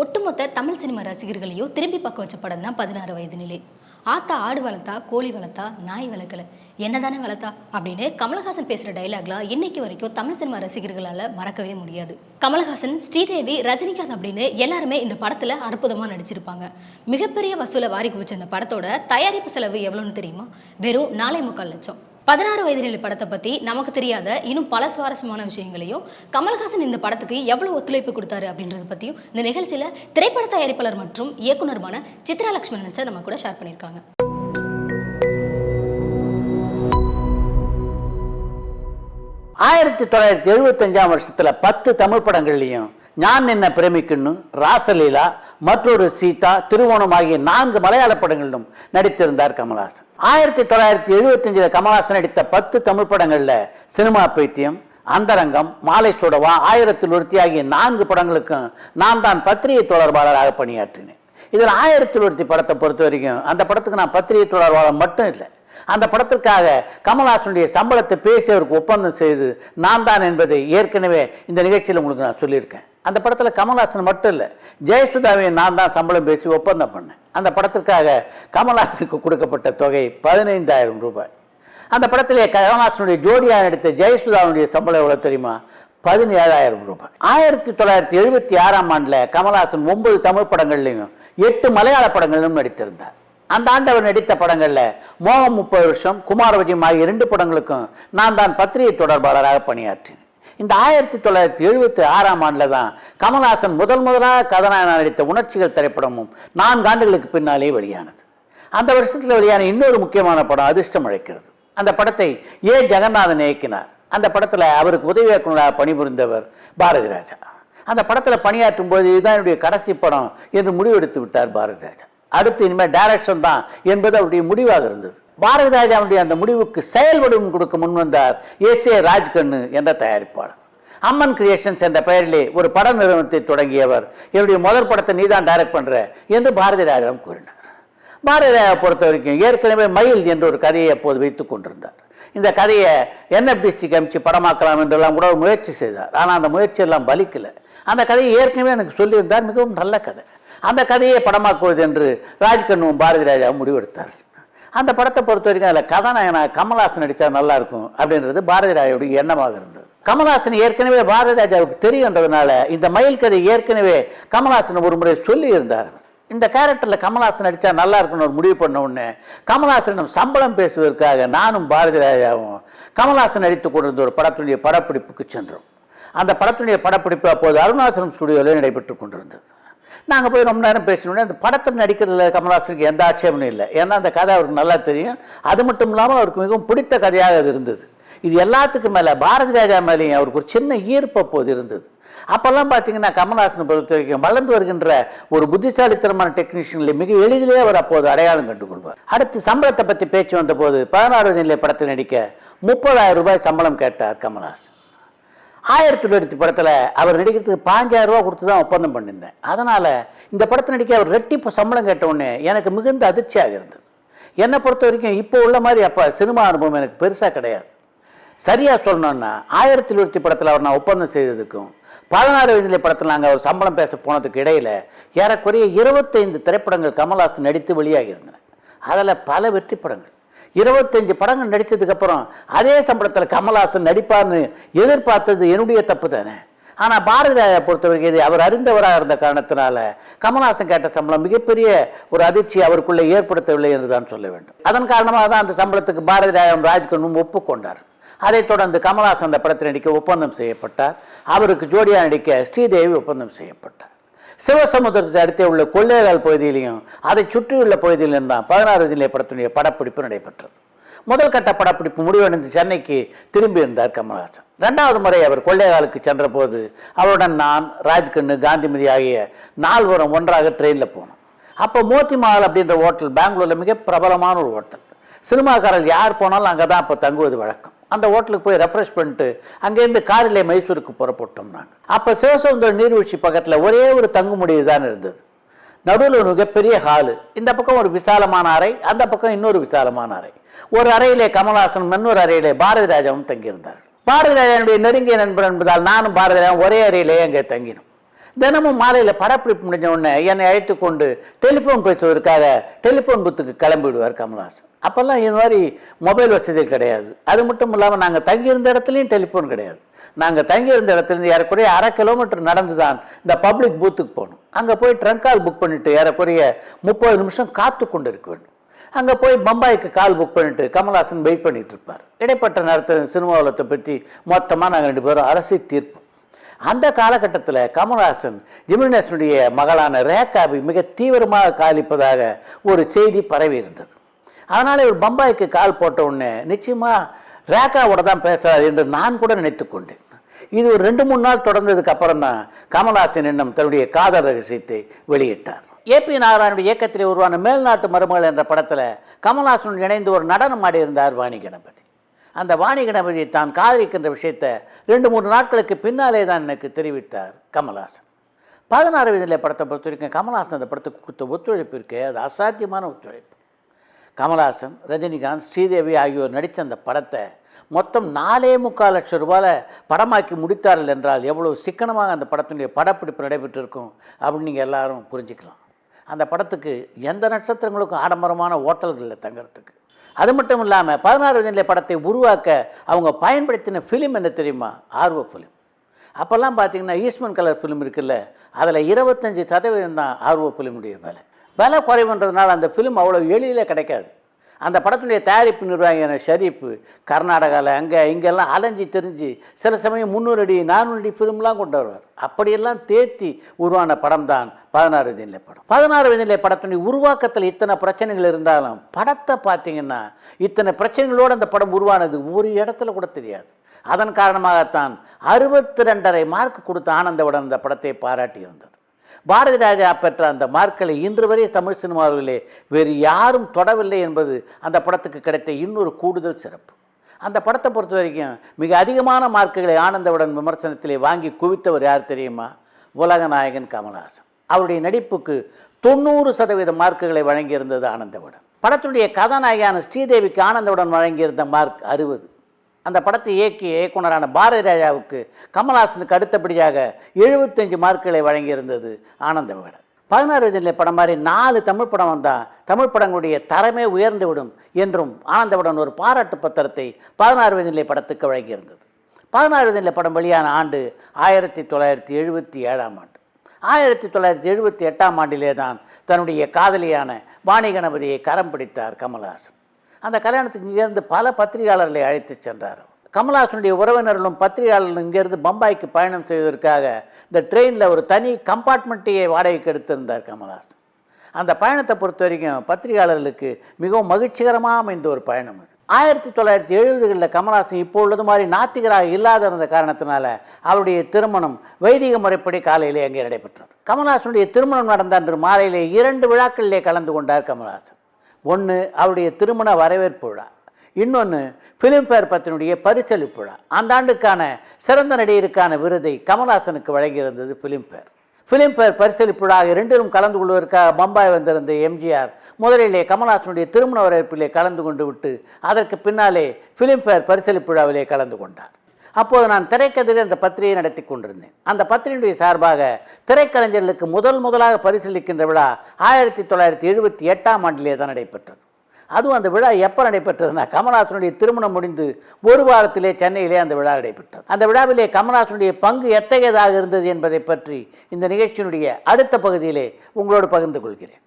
ஒட்டுமொத்த தமிழ் சினிமா ரசிகர்களையும் திரும்பி பார்க்க வச்ச படம் தான் 16 வயது நிலை. ஆத்தா ஆடு வளர்த்தா, கோழி வளர்த்தா, நாய் வளர்க்கல, என்னதானே வளர்த்தா அப்படின்னு கமலஹாசன் பேசுகிற டைலாக்லாம் இன்னைக்கு வரைக்கும் தமிழ் சினிமா ரசிகர்களால் மறக்கவே முடியாது. கமலஹாசன், ஸ்ரீதேவி, ரஜினிகாந்த் அப்படின்னு எல்லாருமே இந்த படத்தில் அற்புதமாக நடிச்சிருப்பாங்க. மிகப்பெரிய வசூலை வாரி குவிச்ச இந்த படத்தோட தயாரிப்பு செலவு எவ்வளோன்னு தெரியுமா? வெறும் 4.25 லட்சம். 16 வயது நிலை படத்தை பற்றி நமக்கு தெரியாத இன்னும் பல சுவாரஸ்யமான விஷயங்களையும், கமல்ஹாசன் இந்த படத்துக்கு எவ்வளவு ஒத்துழைப்பு கொடுத்தாரு அப்படின்றத பற்றியும் இந்த நிகழ்ச்சியில் திரைப்பட தயாரிப்பாளர் மற்றும் இயக்குனருமான சித்ரா லக்ஷ்மணன் சார் நம்ம கூட ஷேர் பண்ணியிருக்காங்க. 1975 வருஷத்துல 10 தமிழ் படங்கள்லையும் ஞான் என்ன பிரேமிக்கன்னு, ராசலீலா, மற்றொரு சீதா, திருவோணம் ஆகிய 4 மலையாள படங்களிலும் நடித்திருந்தார் கமல்ஹாசன். 1975 கமல்ஹாசன் நடித்த 10 தமிழ் படங்கள்ல சினிமா பைத்தியம், அந்தரங்கம், மாலை சுடவா, 1001 ஆகிய 4 படங்களுக்கும் நான் தான் பத்திரிகை தொடர்பாளராக பணியாற்றினேன். இதில் 1001 படத்தை பொறுத்த வரைக்கும் அந்த படத்துக்கு நான் பத்திரிகை தொடர்பாளர் மட்டும் இல்லை, அந்த படத்திற்காக கமல்ஹாசனுடைய சம்பளத்தை பேசி அவருக்கு ஒப்பந்தம் செய்து நான் தான் என்பதை ஏற்கனவே இந்த நிகழ்ச்சியில் உங்களுக்கு நான் சொல்லியிருக்கேன். அந்த படத்தில் கமல்ஹாசன் மட்டும் இல்லை, ஜெயசுதாவை நான் தான் சம்பளம் பேசி ஒப்பந்தம் பண்ணேன். அந்த படத்திற்காக கமல்ஹாசனுக்கு கொடுக்கப்பட்ட தொகை 15,000 ரூபாய். அந்த படத்திலே கமல்ஹாசனுடைய ஜோடியாக நடித்த ஜெயசுதாவுடைய சம்பளம் எவ்வளோ தெரியுமா? 17,000 ரூபாய். 1976 ஆண்டில் கமல்ஹாசன் 9 தமிழ் படங்கள்லையும் 8 மலையாள படங்களிலும் நடித்திருந்தார். அந்த ஆண்டு அவர் நடித்த படங்கள்ல மோகம் 30 வருஷம், குமார விஜயம் ஆகிய 2 படங்களுக்கும் நான் தான் பத்திரிகை தொடர்பாளராக பணியாற்றினேன். இந்த 1976 ஆண்டில் தான் கமல்ஹாசன் முதலாக கதாநாயகனாக நடித்த உணர்ச்சிகள் திரைப்படமும் 4 ஆண்டுகளுக்கு பின்னாலே வெளியானது. அந்த வருஷத்தில் வெளியான இன்னொரு முக்கியமான படம் அதிர்ஷ்டம் அழைக்கிறது. அந்த படத்தை ஏ ஜெகநாதன் இயக்கினார். அந்த படத்தில் அவருக்கு உதவி இயக்குநராக பணிபுரிந்தவர் பாரதி ராஜா. அந்த படத்தில் பணியாற்றும் போது இதுதான் என்னுடைய கடைசி படம் என்று முடிவெடுத்து விட்டார் பாரதி ராஜா. அடுத்து இனிமேல் டைரக்ஷன் தான் என்பது அவருடைய முடிவாக இருந்தது. பாரதி ராஜாவுடைய அந்த முடிவுக்கு செயல் வடிவம் கொடுக்க முன்வந்தார் ஏ ராஜ்கண்ணு என்ற தயாரிப்பாளர். அம்மன் கிரியேஷன்ஸ் என்ற பெயரிலே ஒரு பட நிறுவனத்தை தொடங்கியவர் என்னுடைய முதல் படத்தை நீதான் டைரக்ட் பண்ற என்று பாரதி ராஜாவும் கூறினார். பாரதி ராஜா பொறுத்த வரைக்கும் ஏற்கனவே மயில் என்ற ஒரு கதையை அப்போது வைத்துக் கொண்டிருந்தார். இந்த கதையை NFDCக்கு அமைச்சு படமாக்கலாம் என்றெல்லாம் கூட முயற்சி செய்தார். ஆனால் அந்த முயற்சியெல்லாம் பலிக்கலை. அந்த கதையை ஏற்கனவே எனக்கு சொல்லியிருந்தார், மிகவும் நல்ல கதை. அந்த கதையை படமாக்குவது என்று ராஜ்கண்ணும் பாரதி ராஜாவும் முடிவெடுத்தார்கள். அந்த படத்தை பொறுத்த வரைக்கும் அதில் கதாநாயகனாக கமல்ஹாசன் நடித்தா நல்லா இருக்கும் அப்படின்றது பாரதி ராஜாவுடைய எண்ணமாக இருந்தது. கமல்ஹாசன் ஏற்கனவே பாரதி ராஜாவுக்கு தெரியுன்றதுனால இந்த மயில் கதை ஏற்கனவே கமல்ஹாசன் ஒரு முறை சொல்லி இருந்தார். இந்த கேரக்டரில் கமல்ஹாசன் நடித்தா நல்லா இருக்குன்னு ஒரு முடிவு பண்ண உடனே கமல்ஹாசனிடம் சம்பளம் பேசுவதற்காக நானும் பாரதி ராஜாவும் கமல்ஹாசன் நடித்து கொண்டிருந்த ஒரு படத்துடைய படப்பிடிப்புக்கு சென்றோம். அந்த படத்துடைய படப்பிடிப்பு அப்போது அருணாச்சலம் ஸ்டுடியோவில் நடைபெற்று கொண்டிருந்தது. நாங்கள் போய் ரொம்ப நேரம் பேசணுன்னே அந்த படத்தில் நடிக்கிறதுல கமல்ஹாசனுக்கு எந்த ஆட்சேபனும் இல்லை. ஏன்னா அந்த கதை அவருக்கு நல்லா தெரியும். அது மட்டும் இல்லாமல் அவருக்கு மிகவும் பிடித்த கதையாக அது இருந்தது. இது எல்லாத்துக்கும் மேலே பாரதி ராஜா மேலேயும் அவருக்கு ஒரு சின்ன ஈர்ப்பு அப்போது இருந்தது. அப்போல்லாம் பார்த்தீங்கன்னா கமல்ஹாசனை பொறுத்த வரைக்கும் வளர்ந்து வருகின்ற ஒரு புத்திசாலித்தனமான டெக்னீஷியனில் மிக எளிதிலே அவர் அப்போது அடையாளம் கண்டுகொள்வார். அடுத்து சம்பளத்தை பற்றி பேச்சு வந்தபோது 16 நிலை படத்தில் நடிக்க 30,000 ரூபாய் சம்பளம் கேட்டார் கமல்ஹாசன். 1900 படத்தில் அவர் நடிக்கிறதுக்கு 5,000 ரூபா கொடுத்து தான் ஒப்பந்தம் பண்ணியிருந்தேன். அதனால் இந்த படத்தை நடிக்க அவர் ரெட்டிப்பு சம்பளம் கேட்ட உடனே எனக்கு மிகுந்த அதிர்ச்சியாக இருந்தது. என்னை பொறுத்த வரைக்கும் இப்போ உள்ள மாதிரி அப்போ சினிமா அனுபவம் எனக்கு பெருசாக கிடையாது. சரியாக சொல்லணும்னா 1900 படத்தில் அவர் நான் ஒப்பந்தம் செய்ததுக்கும் 16 வயதிலே படத்தில் நாங்கள் அவர் சம்பளம் பேச போனதுக்கு இடையில் ஏறக்குறைய 25 திரைப்படங்கள் கமல்ஹாசன் நடித்து வெளியாகி இருந்தன. அதில் பல வெற்றி படங்கள். 25 படங்கள் நடித்ததுக்கப்புறம் அதே சம்பளத்தில் கமல்ஹாசன் நடிப்பார்னு எதிர்பார்த்தது என்னுடைய தப்பு தானே. ஆனால் பாரதி ராஜா பொறுத்தவரைக்கும் இது அவர் அறிந்தவராக இருந்த காரணத்தினால கமல்ஹாசன் கேட்ட சம்பளம் மிகப்பெரிய ஒரு அதிர்ச்சி அவருக்குள்ளே ஏற்படுத்தவில்லை என்று தான் சொல்ல வேண்டும். அதன் காரணமாக தான் அந்த சம்பளத்துக்கு பாரதி ராஜாவும் ராஜ்கண்ணும் ஒப்புக்கொண்டார். அதைத் தொடர்ந்து கமல்ஹாசன் அந்த படத்தில் நடிக்க ஒப்பந்தம் செய்யப்பட்டார். அவருக்கு ஜோடியாக நடிக்க ஸ்ரீதேவி ஒப்பந்தம் செய்யப்பட்டார். சிவசமுத்திரத்தை அடுத்தே உள்ள கொள்ளையால் பகுதியிலையும் அதை சுற்றியுள்ள பகுதியிலும் தான் 16 நிலை படத்துடைய படப்பிடிப்பு நடைபெற்றது. முதல் கட்ட படப்பிடிப்பு முடிவடைந்து சென்னைக்கு திரும்பி இருந்தார் கமல்ஹாசன். 2வது முறை அவர் கொள்ளையாலுக்கு சென்ற போது அவருடன் நான், ராஜ்கண்ணு, காந்திமதி ஆகிய 4 ஒன்றாக ட்ரெயினில் போனோம். அப்போ மோத்தி மஹால் அப்படின்ற ஹோட்டல் பெங்களூரில் மிக பிரபலமான ஒரு ஹோட்டல். சினிமாக்காரர்கள் யார் போனாலும் அங்கே தான் அப்போ தங்குவது வழக்கம். அந்த ஹோட்டலுக்கு போய் ரெஃப்ரெஷ் பண்ணிட்டு அங்கேருந்து காரிலே மைசூருக்கு புறப்பட்டோம். நாங்கள் அப்போ சிவசமுத்திரம் நீர்வீழ்ச்சி பக்கத்தில் ஒரே ஒரு தங்குமுடிவு தான் இருந்தது. நடுவில் ஒரு மிகப்பெரிய ஹாலு. இந்த பக்கம் ஒரு விசாலமான அறை, அந்த பக்கம் இன்னொரு விசாலமான அறை. ஒரு அறையிலே கமல்ஹாசன், இன்னொரு அறையிலே பாரதி ராஜாவும் தங்கியிருந்தார். பாரதி ராஜாவுடைய நெருங்கிய நண்பர் என்பதால் நானும் பாரதி ராஜாவும் ஒரே அறையிலே அங்கே தங்கினோம். தினமும் மாலையில் படப்பிடிப்பு முடிஞ்ச உடனே என்னை அழைத்து கொண்டு டெலிஃபோன் பேசுவதற்காக டெலிஃபோன் பூத்துக்கு கிளம்பி விடுவார் கமல்ஹாசன். அப்போல்லாம் இது மாதிரி மொபைல் வசதி கிடையாது. அது மட்டும் இல்லாமல் நாங்கள் தங்கியிருந்த இடத்துலையும் டெலிஃபோன் கிடையாது. நாங்கள் தங்கியிருந்த இடத்துலேருந்து ஏறக்குறைய 1/2 கிலோமீட்டர் நடந்து தான் இந்த பப்ளிக் பூத்துக்கு போகணும். அங்கே போய் ட்ரங்க் கால் புக் பண்ணிவிட்டு ஏறக்குறைய 30 நிமிஷம் காத்து கொண்டு இருக்க வேண்டும். அங்கே போய் பம்பாய்க்கு கால் புக் பண்ணிட்டு கமல்ஹாசன் வெயிட் பண்ணிட்டு இருப்பார். இடைப்பட்ட நேரத்தில் சினிமா உலகத்தை பற்றி மொத்தமாக நாங்கள் 2 பேரும் அரசி தீர்ப்போம். அந்த காலகட்டத்தில் கமல்ஹாசன் ஜெமினினுடைய மகளான ரேகாவை மிக தீவிரமாக காலிப்பதாக ஒரு செய்தி பரவி இருந்தது. அதனால் இவர் பம்பாய்க்கு கால் போட்ட உடனே நிச்சயமாக ரேகாவோட தான் பேசுறாரு என்று நான் கூட நினைத்து கொண்டேன். இது ஒரு 2-3 நாள் தொடர்ந்ததுக்கு அப்புறம் தான் கமல்ஹாசன் இன்னும் தன்னுடைய காதல் ரகசியத்தை வெளியிட்டார். ஏபி நாராயணுடைய இயக்கத்தில் உருவான மேல்நாட்டு மருமகள் என்ற படத்தில் கமல்ஹாசனுடன் இணைந்து ஒரு நடனம் ஆடியிருந்தார் வாணி கணபதி. அந்த வாணி கணபதியை தான் காதலிக்கின்ற விஷயத்தை 2-3 நாட்களுக்கு பின்னாலே தான் எனக்கு தெரிவித்தார் கமல்ஹாசன். 16 வயதிலே படத்தை பொறுத்த வரைக்கும் கமல்ஹாசன் அந்த படத்துக்கு கொடுத்த ஒத்துழைப்பு இருக்கே, அது அசாத்தியமான ஒத்துழைப்பு. கமல்ஹாசன், ரஜினிகாந்த், ஸ்ரீதேவி ஆகியோர் நடித்த அந்த படத்தை மொத்தம் 4.25 லட்சம் ரூபாயில் படமாக்கி முடித்தார்கள் என்றால் எவ்வளவு சிக்கனமாக அந்த படத்தினுடைய படப்பிடிப்பு நடைபெற்றிருக்கும் அப்படின்னு நீங்கள் எல்லாரும் புரிஞ்சுக்கலாம். அந்த படத்துக்கு எந்த நட்சத்திரங்களுக்கும் ஆடம்பரமான ஹோட்டல்களில் தங்கிறதுக்கு. அது மட்டும் இல்லாமல் 16 வயதிலே படத்தை உருவாக்க அவங்க பயன்படுத்தின ஃபிலிம் என்ன தெரியுமா? ஆர்வ ஃபிலிம். அப்போல்லாம் பார்த்தீங்கன்னா ஈஸ்ட்மன் கலர் ஃபிலிம் இருக்குல்ல, அதில் 25% தான் ஆர்வ ஃபிலிமுடைய விலை குறைவுன்றதுனால அந்த ஃபிலிம் அவ்வளோ எளிதில் கிடைக்காது. அந்த படத்துடைய தயாரிப்பு நிர்வாகியான ஷரீஃப் கர்நாடகாவில் அங்கே இங்கெல்லாம் அலைஞ்சி தெரிஞ்சு சில சமயம் 300 அடி 400 அடி ஃபிலிம்லாம் கொண்டு வருவார். அப்படியெல்லாம் தேத்தி உருவான படம் தான் 16 வயதிலே படம். 16 வயதிலே படத்துடைய உருவாக்கத்தில் இத்தனை பிரச்சனைகள் இருந்தாலும் படத்தை பார்த்தீங்கன்னா இத்தனை பிரச்சனைகளோடு அந்த படம் உருவானது ஒரு இடத்துல கூட தெரியாது. அதன் காரணமாகத்தான் 62.5 மார்க் கொடுத்த ஆனந்தவுடன் அந்த படத்தை பாராட்டி இருந்தது. பாரதி ராஜா பெற்ற அந்த மார்க்களை இன்று வரை தமிழ் சினிமாவிலே வேறு யாரும் தொடவில்லை என்பது அந்த படத்துக்கு கிடைத்த இன்னொரு கூடுதல் சிறப்பு. அந்த படத்தை பொறுத்த வரைக்கும் மிக அதிகமான மார்க்குகளை ஆனந்தவுடன் விமர்சனத்திலே வாங்கி குவித்தவர் யார் தெரியுமா? உலக நாயகன் கமல்ஹாசன். அவருடைய நடிப்புக்கு 90% மார்க்குகளை வழங்கியிருந்தது ஆனந்தவுடன். படத்துடைய கதாநாயகியான ஸ்ரீதேவிக்கு ஆனந்தவுடன் வழங்கியிருந்த மார்க் 60. அந்த படத்தை இயக்கிய இயக்குனரான பாரதி ராஜாவுக்கு கமல்ஹாசனுக்கு அடுத்தபடியாக 75 மார்க்குகளை வழங்கியிருந்தது ஆனந்தவிகடன். 16 வயதிலே படம் மாதிரி 4 தமிழ் படம் வந்தால் தமிழ் படங்களுடைய தரமே உயர்ந்துவிடும் என்றும் ஆனந்தவுடன் ஒரு பாராட்டு பத்திரத்தை 16 வயதிலே படத்துக்கு வழங்கியிருந்தது. 16 வயதிலே படம் வெளியான ஆண்டு 1977ஆம் ஆண்டு. 1978ஆம் ஆண்டிலே தான் தன்னுடைய காதலியான வாணி கணபதியை கரம் பிடித்தார் கமல்ஹாசன். அந்த கல்யாணத்துக்கு இங்கேருந்து பல பத்திரிகையாளர்களை அழைத்து சென்றார். கமல்ஹாசனுடைய உறவினர்களும் பத்திரிகையாளர்களும் இங்கேருந்து பம்பாய்க்கு பயணம் செய்வதற்காக இந்த ட்ரெயினில் ஒரு தனி கம்பார்ட்மெண்ட்டையே வாடகைக்கு எடுத்திருந்தார் கமல்ஹாசன். அந்த பயணத்தை பொறுத்த வரைக்கும் பத்திரிகையாளர்களுக்கு மிகவும் மகிழ்ச்சிகரமாக அமைந்த ஒரு பயணம் அது. 1970களில் கமல்ஹாசன் இப்போ உள்ளது மாதிரி நாத்திகராக இல்லாத இருந்த காரணத்தினால அவருடைய திருமணம் வைதிக முறைப்படி காலையிலே அங்கே நடைபெற்றது. கமல்ஹாசனுடைய திருமணம் நடந்த அன்று மாலையிலே 2 விழாக்களிலே கலந்து கொண்டார் கமல்ஹாசன். ஒன்று அவருடைய திருமண வரவேற்பு விழா, இன்னொன்று ஃபிலிம்பேர் பத்தினுடைய பரிசளிப்பு விழா. அந்த ஆண்டுக்கான சிறந்த நடிகருக்கான விருதை கமல்ஹாசனுக்கு வழங்கியிருந்தது ஃபிலிம்பேர் பரிசளிப்பு விழா. 2லும் கலந்து கொள்வதற்காக பம்பாய் வந்திருந்த எம்ஜிஆர் முதலிலே கமல்ஹாசனுடைய திருமண வரவேற்பிலே கலந்து கொண்டு விட்டு அதற்கு பின்னாலே ஃபிலிம்பேர் பரிசளிப்பு விழாவிலே கலந்து கொண்டார். அப்போது நான் திரைக்கதிர் என்ற பத்திரிகையை நடத்தி கொண்டிருந்தேன். அந்த பத்திரிகையுடைய சார்பாக திரைக்கலைஞர்களுக்கு முதலாக பரிசளிக்கின்ற விழா 1978ஆம் ஆண்டிலே தான் நடைபெற்றது. அதுவும் அந்த விழா எப்போ நடைபெற்றதுன்னா கமல்ஹாசனுடைய திருமணம் முடிந்து ஒரு வாரத்திலே சென்னையிலே அந்த விழா நடைபெற்றது. அந்த விழாவிலே கமல்ஹாசனுடைய பங்கு எத்தகையதாக இருந்தது என்பதை பற்றி இந்த நிகழ்ச்சியினுடைய அடுத்த பகுதியிலே உங்களோடு பகிர்ந்து கொள்கிறேன்.